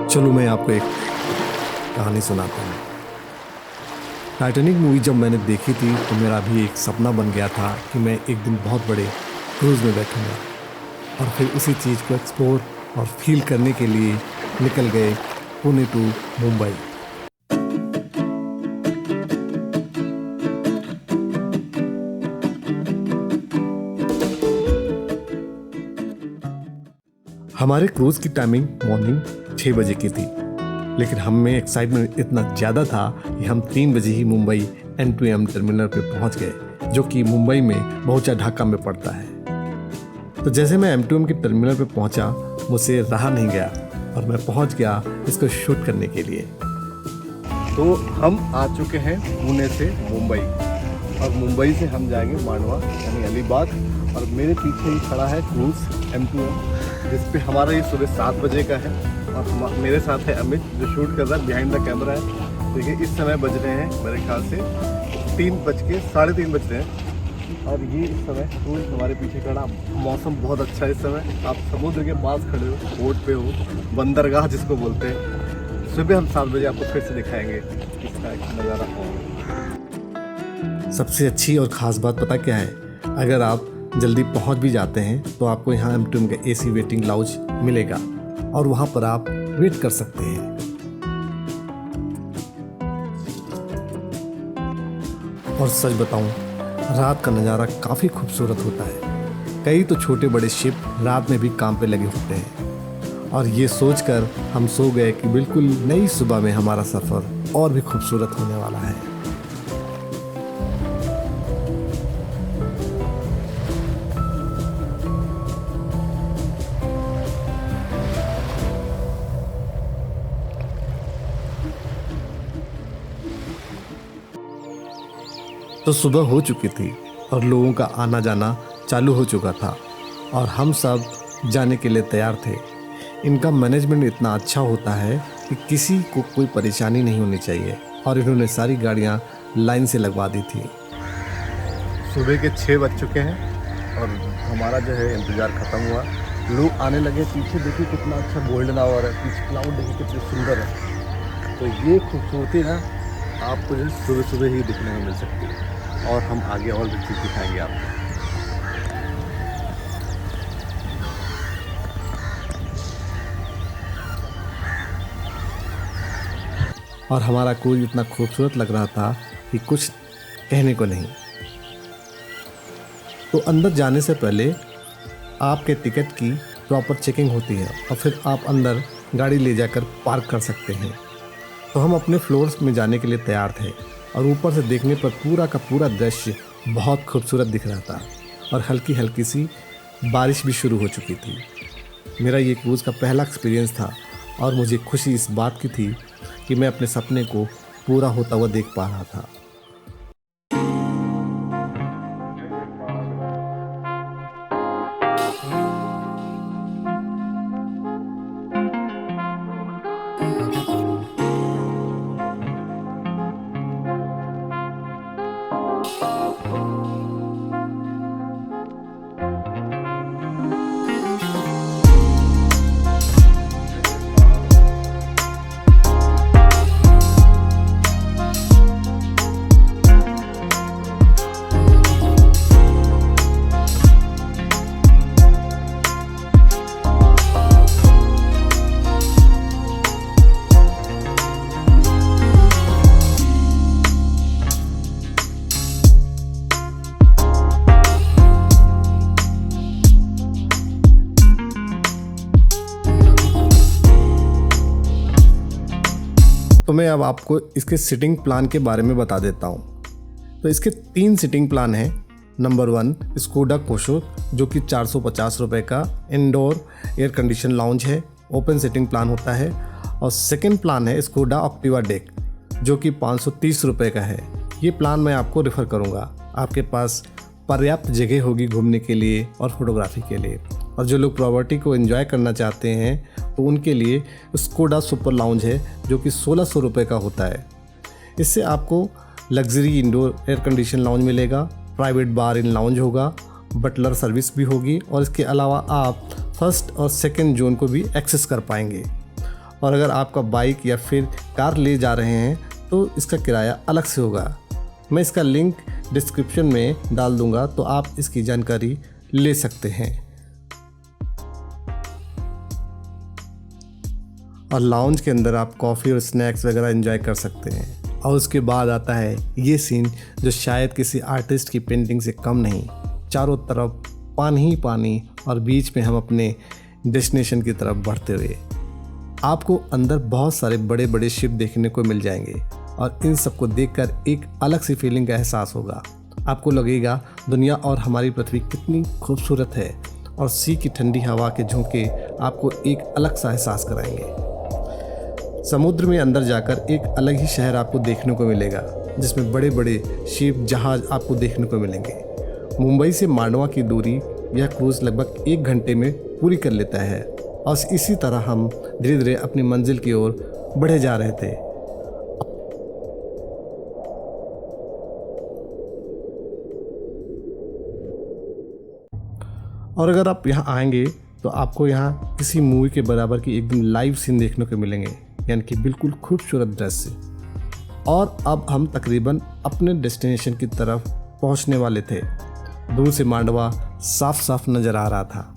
चलो मैं आपको एक कहानी सुनाता हूँ। टाइटैनिक मूवी जब मैंने देखी थी तो मेरा भी एक सपना बन गया था कि मैं एक दिन बहुत बड़े क्रूज़ में बैठूँगा और फिर उसी चीज़ को एक्सप्लोर और फील करने के लिए निकल गए पुणे टू मुंबई। हमारे क्रूज़ की टाइमिंग मॉर्निंग 6 बजे की थी, लेकिन हम में एक्साइटमेंट इतना ज़्यादा था कि हम 3 बजे ही मुंबई M2M टर्मिनल पे पहुंच गए, जो कि मुंबई में बहुचा ढाका में पड़ता है। तो जैसे मैं M2M के टर्मिनल पे पहुंचा, मुझसे रहा नहीं गया और मैं पहुंच गया इसको शूट करने के लिए। तो हम आ चुके हैं पुणे से मुंबई और मुंबई से हम जाएंगे मांडवा यानी अलीबाग, और मेरे पीछे ही खड़ा है क्रूज़ M2M जिस पे हमारा ये सुबह 7 बजे का है। और मेरे साथ है अमित जो शूट कर रहा है, बिहाइंड द कैमरा है। देखिए इस समय बज रहे हैं मेरे ख्याल से 3:30 बज रहे हैं और ये इस समय क्रूज़ हमारे पीछे खड़ा। मौसम बहुत अच्छा है इस समय, आप समुद्र के पास खड़े हो, बोट पे हो, बंदरगाह जिसको बोलते हैं। सुबह हम 7 बजे आपको फिर से दिखाएंगे इसका एक नज़ारा। सबसे अच्छी और ख़ास बात पता क्या है, अगर आप जल्दी पहुंच भी जाते हैं तो आपको यहाँ M2M का AC वेटिंग लाउंज मिलेगा और वहाँ पर आप वेट कर सकते हैं। और सच बताऊं, रात का नज़ारा काफ़ी खूबसूरत होता है। कई तो छोटे बड़े शिप रात में भी काम पे लगे होते हैं और ये सोचकर हम सो गए कि बिल्कुल नई सुबह में हमारा सफ़र और भी खूबसूरत होने वाला है। तो सुबह हो चुकी थी और लोगों का आना जाना चालू हो चुका था और हम सब जाने के लिए तैयार थे। इनका मैनेजमेंट इतना अच्छा होता है कि किसी को कोई परेशानी नहीं होनी चाहिए और इन्होंने सारी गाड़ियां लाइन से लगवा दी थी। सुबह के 6 बज चुके हैं और हमारा जो है इंतज़ार ख़त्म हुआ। लोग आने लगे। पीछे देखिए कितना अच्छा गोल्डन आवर है, पीछे क्लाउड देखिए कितने सुंदर है। तो ये खूबसूरती ना आपको जो सुबह सुबह ही दिखने में मिल सकती है और हम आगे और भी चीज़ दिखाएंगे आपको। और हमारा क्रूज इतना खूबसूरत लग रहा था कि कुछ कहने को नहीं। तो अंदर जाने से पहले आपके टिकट की प्रॉपर चेकिंग होती है और फिर आप अंदर गाड़ी ले जाकर पार्क कर सकते हैं। तो हम अपने फ्लोर्स में जाने के लिए तैयार थे और ऊपर से देखने पर पूरा का पूरा दृश्य बहुत खूबसूरत दिख रहा था और हल्की हल्की सी बारिश भी शुरू हो चुकी थी। मेरा ये क्रूज़ का पहला एक्सपीरियंस था और मुझे खुशी इस बात की थी कि मैं अपने सपने को पूरा होता हुआ देख पा रहा था। तो मैं अब आपको इसके सिटिंग प्लान के बारे में बता देता हूँ। तो इसके 3 सिटिंग प्लान हैं। नंबर 1 स्कोडा कोशो, जो कि 450 रुपये का इंडोर एयर कंडीशन लाउंज है, ओपन सिटिंग प्लान होता है। और सेकंड प्लान है स्कोडा ऑक्टिवा डेक, जो कि 530 रुपये का है। ये प्लान मैं आपको रेफ़र करूँगा। आपके पास पर्याप्त जगह होगी घूमने के लिए और फोटोग्राफी के लिए। और जो लोग प्रॉपर्टी को एंजॉय करना चाहते हैं तो उनके लिए स्कोडा सुपर लाउंज है, जो कि 1600 रुपये का होता है। इससे आपको luxury indoor air condition lounge मिलेगा, प्राइवेट बार इन लाउंज होगा, बटलर सर्विस भी होगी और इसके अलावा आप फर्स्ट और सेकंड जोन को भी एक्सेस कर पाएंगे। और अगर आपका बाइक या फिर कार ले जा रहे हैं तो इसका किराया अलग से होगा। मैं इसका लिंक डिस्क्रिप्शन में डाल दूंगा, तो आप इसकी जानकारी ले सकते हैं। और लाउंज के अंदर आप कॉफ़ी और स्नैक्स वगैरह एंजॉय कर सकते हैं। और उसके बाद आता है ये सीन जो शायद किसी आर्टिस्ट की पेंटिंग से कम नहीं। चारों तरफ पानी ही पानी और बीच में हम अपने डेस्टिनेशन की तरफ बढ़ते हुए। आपको अंदर बहुत सारे बड़े बड़े शिप देखने को मिल जाएंगे और इन सबको देखकर एक अलग सी फीलिंग का एहसास होगा। आपको लगेगा दुनिया और हमारी पृथ्वी कितनी खूबसूरत है, और सी की ठंडी हवा के झोंके आपको एक अलग सा एहसास कराएंगे। समुद्र में अंदर जाकर एक अलग ही शहर आपको देखने को मिलेगा, जिसमें बड़े बड़े शिप जहाज आपको देखने को मिलेंगे। मुंबई से मांडवा की दूरी यह क्रूज़ लगभग 1 घंटे में पूरी कर लेता है, और इसी तरह हम धीरे धीरे अपनी मंजिल की ओर बढ़े जा रहे थे। और अगर आप यहाँ आएंगे तो आपको यहाँ किसी मूवी के बराबर की एकदम लाइव सीन देखने को मिलेंगे, यानी कि बिल्कुल खूबसूरत दृश्य। और अब हम तकरीबन अपने डेस्टिनेशन की तरफ पहुँचने वाले थे। दूर से मांडवा साफ साफ नज़र आ रहा था,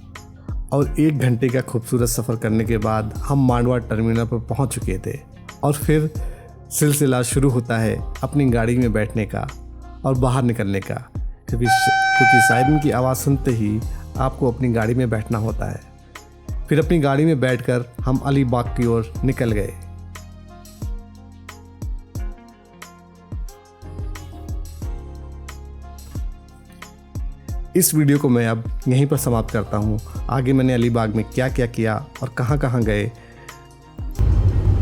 और 1 घंटे का खूबसूरत सफ़र करने के बाद हम मांडवा टर्मिनल पर पहुँच चुके थे। और फिर सिलसिला शुरू होता है अपनी गाड़ी में बैठने का और बाहर निकलने का, क्योंकि सायरन की आवाज़ सुनते ही आपको अपनी गाड़ी में बैठना होता है। फिर अपनी गाड़ी में बैठकर हम अलीबाग की ओर निकल गए। इस वीडियो को मैं अब यहीं पर समाप्त करता हूँ। आगे मैंने अलीबाग में क्या क्या किया और कहाँ कहाँ गए,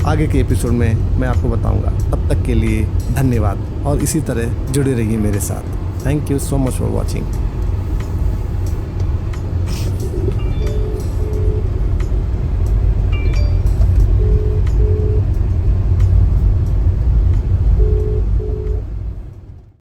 आगे के एपिसोड में मैं आपको बताऊँगा। तब तक के लिए धन्यवाद, और इसी तरह जुड़े रहिए मेरे साथ। Thank you so much for watching.